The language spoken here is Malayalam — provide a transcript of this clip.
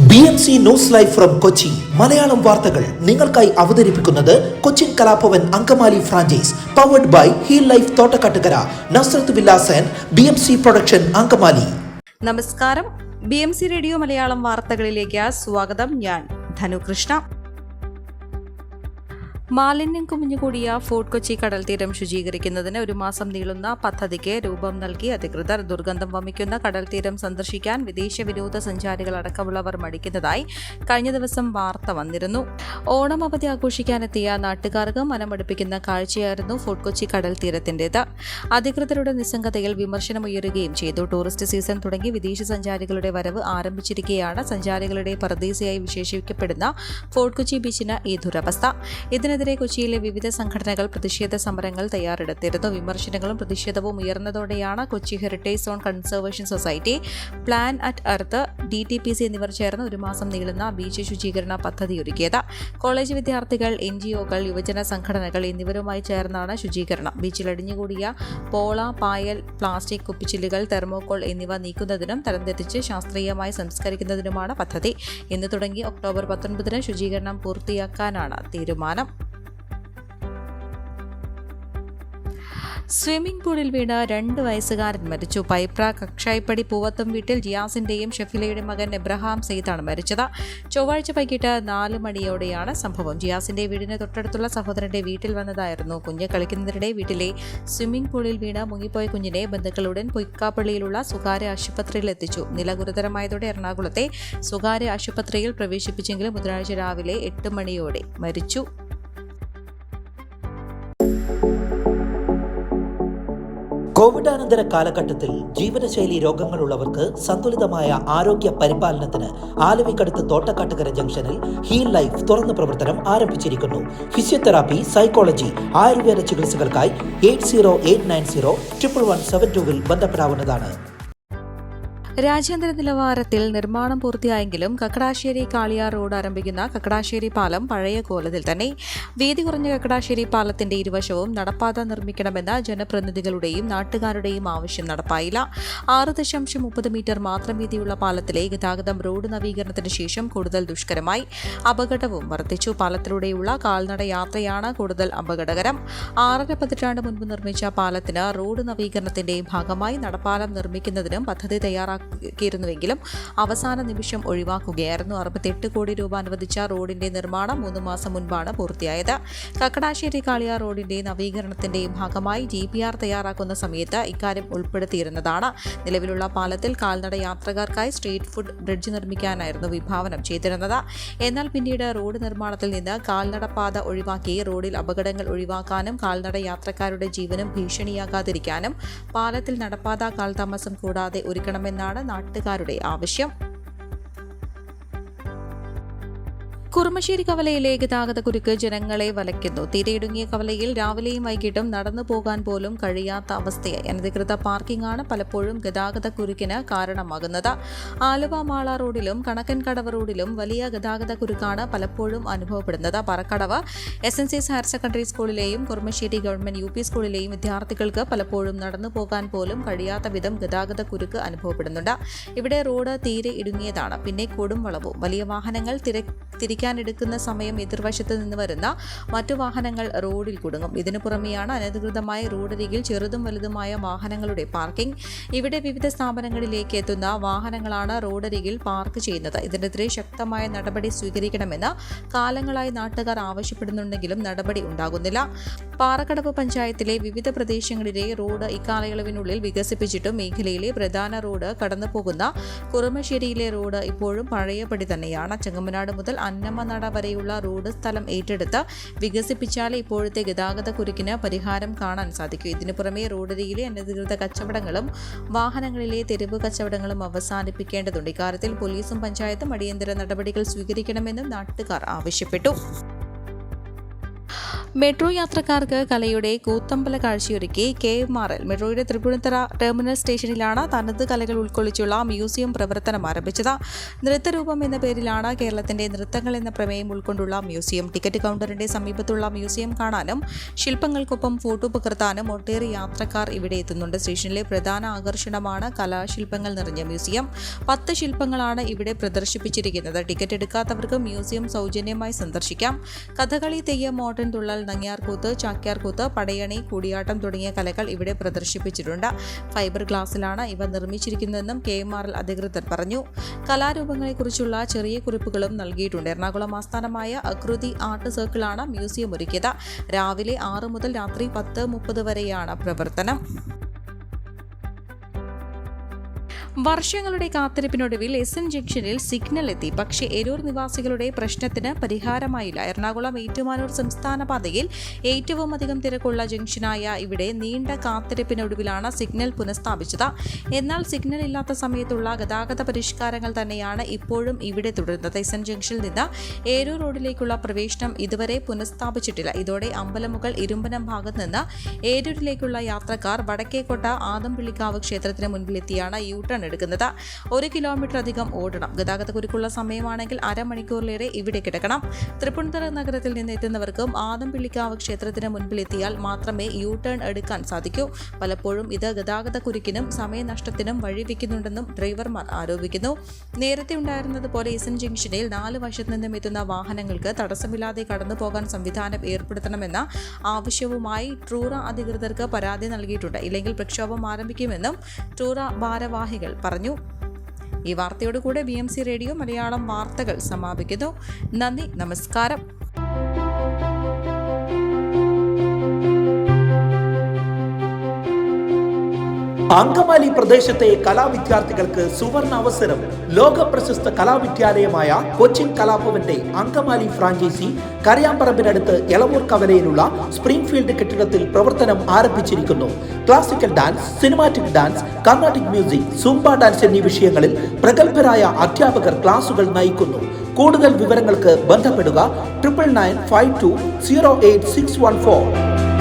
BMC news live from Kochi Malayalam വാർത്തകൾ നിങ്ങൾക്കായി അവതരിപ്പിക്കുന്നത് Cochin Kalabhavan Angamaly franchise powered by Heal Life Thottakattukara Nazareth villas and BMC production Angamaly. നമസ്കാരം, BMC റേഡിയോ മലയാളം വാർത്തകളിലേക്ക് സ്വാഗതം. ഞാൻ ധനുകൃഷ്ണ. മാലിന്യം കുമിഞ്ഞുകൂടിയ ഫോർട്ട് കൊച്ചി കടൽ തീരം ശുചീകരിക്കുന്നതിന് 1 മാസം നീളുന്ന പദ്ധതിക്ക് രൂപം നൽകി അധികൃതർ. ദുർഗന്ധം വമിക്കുന്ന കടൽ തീരം സന്ദർശിക്കാൻ വിദേശ വിനോദസഞ്ചാരികൾ അടക്കമുള്ളവർ മടിക്കുന്നതായി കഴിഞ്ഞ ദിവസം വാർത്ത വന്നിരുന്നു. ഓണം അവധി ആഘോഷിക്കാനെത്തിയ നാട്ടുകാർക്ക് മനമടുപ്പിക്കുന്ന കാഴ്ചയായിരുന്നു ഫോർട്ട് കൊച്ചി കടൽ തീരത്തിൻ്റേത്. അധികൃതരുടെ നിസ്സംഗതയിൽ വിമർശനമുയരുകയും ചെയ്തു. ടൂറിസ്റ്റ് സീസൺ തുടങ്ങി വിദേശ സഞ്ചാരികളുടെ വരവ് ആരംഭിച്ചിരിക്കെയാണ് സഞ്ചാരികളുടെ പറുദീസയായി വിശേഷിപ്പിക്കപ്പെടുന്ന ഫോർട്ട് കൊച്ചി ബീച്ചിന് ഈ ദുരവസ്ഥ. ഇതിനെതിരെ കൊച്ചിയിലെ വിവിധ സംഘടനകൾ പ്രതിഷേധ സമരങ്ങൾ തയ്യാറെടുത്തിരുന്നു. വിമർശനങ്ങളും പ്രതിഷേധവും ഉയർന്നതോടെയാണ് Kochi heritage zone conservation society, plan at earth, DTPC എന്നിവർ ചേർന്ന് 1 മാസം നീളുന്ന ബീച്ച് ശുചീകരണ പദ്ധതി ഒരുക്കിയത്. കോളേജ് വിദ്യാർത്ഥികൾ, NGOകൾ, യുവജന സംഘടനകൾ എന്നിവരുമായി ചേർന്നാണ് ശുചീകരണം. ബീച്ചിൽ അടിഞ്ഞുകൂടിയ പോള, പായൽ, പ്ലാസ്റ്റിക് കുപ്പിച്ചില്ലുകൾ, തെർമോകോൾ എന്നിവ നീക്കുന്നതിനും തരംതെറ്റിച്ച് ശാസ്ത്രീയമായി സംസ്കരിക്കുന്നതിനുമാണ് പദ്ധതി. ഇന്ന് തുടങ്ങി ഒക്ടോബർ 19 ശുചീകരണം പൂർത്തിയാക്കാനാണ് തീരുമാനം. സ്വിമ്മിംഗ് പൂളിൽ വീണ് 2 വയസ്സുകാരൻ മരിച്ചു. പൈപ്ര കക്ഷായിപ്പടി പൂവത്തും വീട്ടിൽ ജിയാസിന്റെയും ഷെഫിലയുടെ മകൻ എബ്രഹാം സെയ്ദാണ് മരിച്ചത്. ചൊവ്വാഴ്ച വൈകിട്ട് 4 മണിയോടെയാണ് സംഭവം. ജിയാസിന്റെ വീടിന് തൊട്ടടുത്തുള്ള സഹോദരന്റെ വീട്ടിൽ വന്നതായിരുന്നു കുഞ്ഞ്. കളിക്കുന്നതിനിടെ വീട്ടിലെ സ്വിമ്മിംഗ് പൂളിൽ വീണ് മുങ്ങിപ്പോയ കുഞ്ഞിനെ ബന്ധുക്കളുടൻ പൊയ്ക്കാപ്പള്ളിയിലുള്ള സ്വകാര്യ ആശുപത്രിയിൽ എത്തിച്ചു. നില ഗുരുതരമായതോടെ എറണാകുളത്തെ സ്വകാര്യ ആശുപത്രിയിൽ പ്രവേശിപ്പിച്ചെങ്കിലും ബുധനാഴ്ച രാവിലെ 8 മണിയോടെ മരിച്ചു. കോവിഡാനന്തര കാലഘട്ടത്തിൽ ജീവിതശൈലി രോഗങ്ങളുള്ളവർക്ക് സന്തുലിതമായ ആരോഗ്യ പരിപാലനത്തിന് ആലുവയ്ക്കടുത്ത് തോട്ടക്കാട്ടുകര ജംഗ്ഷനിൽ ഹീൽ ലൈഫ് തുറന്ന പ്രവർത്തനം ആരംഭിച്ചിരിക്കുന്നു. ഫിസിയോതെറാപ്പി, സൈക്കോളജി, ആയുർവേദ ചികിത്സകൾക്കായി 8089011772 ബന്ധപ്പെടാവുന്നതാണ്. രാജ്യാന്തര നിലവാരത്തിൽ നിർമ്മാണം പൂർത്തിയായെങ്കിലും കക്കടാശ്ശേരി കാളിയാർ റോഡ് ആരംഭിക്കുന്ന കക്കടാശ്ശേരി പാലം പഴയ കോലത്തിൽ തന്നെ. വീതി കുറഞ്ഞ കക്കടാശ്ശേരി പാലത്തിന്റെ ഇരുവശവും നടപ്പാത നിർമ്മിക്കണമെന്ന ജനപ്രതിനിധികളുടെയും നാട്ടുകാരുടെയും ആവശ്യം നടപ്പായില്ല. 6.30 മീറ്റർ മാത്രം വീതിയുള്ള പാലത്തിലെ ഗതാഗതം റോഡ് നവീകരണത്തിന് ശേഷം കൂടുതൽ ദുഷ്കരമായി. അപകടവും വർദ്ധിച്ചു. പാലത്തിലൂടെയുള്ള കാൽനട യാത്രയാണ് കൂടുതൽ അപകടകരം. 6.5 പതിറ്റാണ്ട് മുൻപ് നിർമ്മിച്ച പാലത്തിന് റോഡ് നവീകരണത്തിന്റെ ഭാഗമായി നടപ്പാലം നിർമ്മിക്കുന്നതിനും പദ്ധതി ിരുന്നുവെങ്കിലും അവസാന നിമിഷം ഒഴിവാക്കുകയായിരുന്നു. 68 കോടി രൂപ അനുവദിച്ച റോഡിന്റെ നിർമ്മാണം 3 മാസം മുൻപാണ് പൂർത്തിയായത്. കക്കടാശ്ശേരി കാളിയാർ റോഡിന്റെ നവീകരണത്തിന്റെ ഭാഗമായി DPR തയ്യാറാക്കുന്ന സമയത്ത് ഇക്കാര്യം ഉൾപ്പെടുത്തിയിരുന്നതാണ്. നിലവിലുള്ള പാലത്തിൽ കാൽനട യാത്രക്കാർക്കായി സ്ട്രീറ്റ് ഫുഡ് ബ്രിഡ്ജ് നിർമ്മിക്കാനായിരുന്നു വിഭാവനം ചെയ്തിരുന്നത്. എന്നാൽ പിന്നീട് റോഡ് നിർമ്മാണത്തിൽ നിന്ന് കാൽനടപാത ഒഴിവാക്കി റോഡിൽ അപകടങ്ങൾ ഒഴിവാക്കാനും കാൽനട യാത്രക്കാരുടെ ജീവനും ഭീഷണിയാകാതിരിക്കാനും പാലത്തിൽ നടപ്പാത കാലതാമസം കൂടാതെ ഒരുക്കണമെന്നാണ് നാട്ടുകാരുടെ ആവശ്യം. കുറുമശ്ശേരി കവലയിലെ ഗതാഗതക്കുരുക്ക് ജനങ്ങളെ വലയ്ക്കുന്നു. തീരെയിടുങ്ങിയ കവലയിൽ രാവിലെയും വൈകിട്ടും നടന്നു പോകാൻ പോലും കഴിയാത്ത അവസ്ഥയായി. അനധികൃത പാർക്കിംഗാണ് പലപ്പോഴും ഗതാഗതക്കുരുക്കിന് കാരണമാകുന്നത്. ആലുവ മാള റോഡിലും കണക്കൻകടവ് റോഡിലും വലിയ ഗതാഗതക്കുരുക്കാണ് പലപ്പോഴും അനുഭവപ്പെടുന്നത്. പറക്കടവ് SNCS ഹയർ സെക്കൻഡറി സ്കൂളിലെയും കുറുമശ്ശേരി ഗവൺമെന്റ് UP സ്കൂളിലെയും വിദ്യാർത്ഥികൾക്ക് പലപ്പോഴും നടന്നു പോകാൻ പോലും കഴിയാത്ത വിധം ഗതാഗതക്കുരുക്ക് അനുഭവപ്പെടുന്നുണ്ട്. ഇവിടെ റോഡ് തീരെ ഇടുങ്ങിയതാണ്. പിന്നെ കൊടും വളവും. വലിയ വാഹനങ്ങൾ തിരിക്കാനെടുക്കുന്ന സമയം എതിർവശത്ത് നിന്ന് വരുന്ന മറ്റു വാഹനങ്ങൾ റോഡിൽ കുടുങ്ങും. ഇതിനു പുറമെയാണ് അനധികൃതമായ റോഡരികിൽ ചെറുതും വലുതുമായ വാഹനങ്ങളുടെ പാർക്കിംഗ്. ഇവിടെ വിവിധ സ്ഥാപനങ്ങളിലേക്ക് എത്തുന്ന വാഹനങ്ങളാണ് റോഡരികിൽ പാർക്ക് ചെയ്യുന്നത്. ഇതിനെതിരെ ശക്തമായ നടപടി സ്വീകരിക്കണമെന്ന് കാലങ്ങളായി നാട്ടുകാർ ആവശ്യപ്പെടുന്നുണ്ടെങ്കിലും നടപടി ഉണ്ടാകുന്നില്ല. പാറക്കടവ് പഞ്ചായത്തിലെ വിവിധ പ്രദേശങ്ങളിലെ റോഡ് ഇക്കാലയളവിനുള്ളിൽ വികസിപ്പിച്ചിട്ടും മേഖലയിലെ പ്രധാന റോഡ് കടന്നുപോകുന്ന കുറുമശ്ശേരിയിലെ റോഡ് ഇപ്പോഴും പഴയപടി തന്നെയാണ്. ചെങ്ങമനാട് മുതൽ അന്നമനട വരെയുള്ള റോഡ് സ്ഥലം ഏറ്റെടുത്ത് വികസിപ്പിച്ചാൽ ഇപ്പോഴത്തെ ഗതാഗതക്കുരുക്കിന് പരിഹാരം കാണാൻ സാധിക്കും. ഇതിനു പുറമെ റോഡരികിലെ അനധികൃത കച്ചവടങ്ങളും വാഹനങ്ങളിലെ തെരുവ് കച്ചവടങ്ങളും അവസാനിപ്പിക്കേണ്ടതുണ്ട്. ഇക്കാര്യത്തിൽ പോലീസും പഞ്ചായത്തും അടിയന്തര നടപടികൾ സ്വീകരിക്കണമെന്നും നാട്ടുകാർ ആവശ്യപ്പെട്ടു. മെട്രോ യാത്രക്കാർക്ക് കലയുടെ കൂത്തമ്പല കാഴ്ചയൊരുക്കി KMRL മെട്രോയുടെ തൃപ്പൂണിത്തുറ ടെർമിനൽ സ്റ്റേഷനിലാണ് തനത് കലകൾ ഉൾക്കൊള്ളിച്ചുള്ള മ്യൂസിയം പ്രവർത്തനം ആരംഭിച്ചത്. നൃത്തരൂപം എന്ന പേരിലാണ് കേരളത്തിന്റെ നൃത്തങ്ങൾ എന്ന പ്രമേയം ഉൾക്കൊണ്ടുള്ള മ്യൂസിയം. ടിക്കറ്റ് കൗണ്ടറിന്റെ സമീപത്തുള്ള മ്യൂസിയം കാണാനും ശില്പങ്ങൾക്കൊപ്പം ഫോട്ടോ പകർത്താനും ഒട്ടേറെ യാത്രക്കാർ ഇവിടെ എത്തുന്നുണ്ട്. സ്റ്റേഷനിലെ പ്രധാന ആകർഷണമാണ് കലാശില്പങ്ങൾ നിറഞ്ഞ മ്യൂസിയം. 10 ശില്പങ്ങളാണ് ഇവിടെ പ്രദർശിപ്പിച്ചിരിക്കുന്നത്. ടിക്കറ്റ് എടുക്കാത്തവർക്ക് മ്യൂസിയം സൗജന്യമായി സന്ദർശിക്കാം. കഥകളി, തെയ്യം, മോഡേൺ തുള്ളൽ, നങ്ങ്യാർകൂത്ത്, ചാക്യാർകൂത്ത്, പടയണി, കൂടിയാട്ടം തുടങ്ങിയ കലകൾ ഇവിടെ പ്രദർശിപ്പിച്ചിട്ടുണ്ട്. ഫൈബർ ഗ്ലാസിലാണ് ഇവ നിർമ്മിച്ചിരിക്കുന്നതെന്നും KMRL അധികൃതർ പറഞ്ഞു. കലാരൂപങ്ങളെക്കുറിച്ചുള്ള ചെറിയ കുറിപ്പുകളും നൽകിയിട്ടുണ്ട്. എറണാകുളം ആസ്ഥാനമായ അകൃതി ആർട്ട് സർക്കിളാണ് മ്യൂസിയം ഒരുക്കിയത്. രാവിലെ 6 മുതൽ രാത്രി 10:30 വരെയാണ് പ്രവർത്തനം. വർഷങ്ങളുടെ കാത്തിരിപ്പിനൊടുവിൽ SN ജംഗ്ഷനിൽ സിഗ്നൽ എത്തി. പക്ഷേ എരൂർ നിവാസികളുടെ പ്രശ്നത്തിന് പരിഹാരമായില്ല. എറണാകുളം ഏറ്റുമാനൂർ സംസ്ഥാന പാതയിൽ ഏറ്റവും അധികം തിരക്കുള്ള ജംഗ്ഷനായ ഇവിടെ നീണ്ട കാത്തിരിപ്പിനൊടുവിലാണ് സിഗ്നൽ പുനഃസ്ഥാപിച്ചത്. എന്നാൽ സിഗ്നൽ ഇല്ലാത്ത സമയത്തുള്ള ഗതാഗത പരിഷ്കാരങ്ങൾ തന്നെയാണ് ഇപ്പോഴും ഇവിടെ തുടരുന്നത്. SN ജംഗ്ഷനിൽ നിന്ന് ഏരൂർ റോഡിലേക്കുള്ള പ്രവേശനം ഇതുവരെ പുനഃസ്ഥാപിച്ചിട്ടില്ല. ഇതോടെ അമ്പലമുകൾ ഇരുമ്പനം ഭാഗത്ത് നിന്ന് ഏരൂരിലേക്കുള്ള യാത്രക്കാർ വടക്കേക്കോട്ട ആദംപിള്ളിക്കാവ് ക്ഷേത്രത്തിന് മുൻപിലെത്തിയാണ് യു-ടേൺ എടുക്കുന്നത്. 1 കിലോമീറ്റർ അധികം ഓടണം. ഗതാഗതക്കുരുക്കുള്ള സമയമാണെങ്കിൽ അരമണിക്കൂറിലേറെ ഇവിടെ കിടക്കണം. തൃപ്പൂണിത്തുറ നഗരത്തിൽ നിന്ന് എത്തുന്നവർക്കും ആദംപിള്ളിക്കാവ് ക്ഷേത്രത്തിന് മുൻപിലെത്തിയാൽ മാത്രമേ യു-ടേൺ എടുക്കാൻ സാധിക്കൂ. പലപ്പോഴും ഇത് ഗതാഗതക്കുരുക്കിനും സമയനഷ്ടത്തിനും വഴിവെക്കുന്നുണ്ടെന്നും ഡ്രൈവർമാർ ആരോപിക്കുന്നു. നേരത്തെ ഉണ്ടായിരുന്നതുപോലെ SN ജംഗ്ഷനിൽ 4 വശത്തു നിന്നും എത്തുന്ന വാഹനങ്ങൾക്ക് തടസ്സമില്ലാതെ കടന്നുപോകാൻ സംവിധാനം ഏർപ്പെടുത്തണമെന്ന ആവശ്യവുമായി ട്രൂറ അധികൃതർക്ക് പരാതി നൽകിയിട്ടുണ്ട്. ഇല്ലെങ്കിൽ പ്രക്ഷോഭം ആരംഭിക്കുമെന്നും ട്രൂറ ഭാരവാഹികൾ പറഞ്ഞു. ഈ വാർത്തയോടുകൂടെ BMC റേഡിയോ മലയാളം വാർത്തകൾ സമാപിക്കുന്നു. നന്ദി, നമസ്കാരം. അങ്കമാലി പ്രദേശത്തെ കലാവിദ്യാർത്ഥികൾക്ക് സുവർണ അവസരം. ലോക പ്രശസ്ത കലാവിദ്യാലയമായ കൊച്ചിൻ കലാഭവന്റെ അങ്കമാലി ഫ്രാഞ്ചൈസി കരയാമ്പറമ്പിനടുത്ത് എളവൂർ കവലയിലുള്ള സ്പ്രിംഗ്ഫീൽഡ് കെട്ടിടത്തിൽ പ്രവർത്തനം ആരംഭിച്ചിരിക്കുന്നു. Classical dance, cinematic dance, Carnatic music, Zumba dance എന്നീ വിഷയങ്ങളിൽ പ്രഗത്ഭരായ അധ്യാപകർ ക്ലാസുകൾ നയിക്കുന്നു. കൂടുതൽ വിവരങ്ങൾക്ക് ബന്ധപ്പെടുക 9995208614.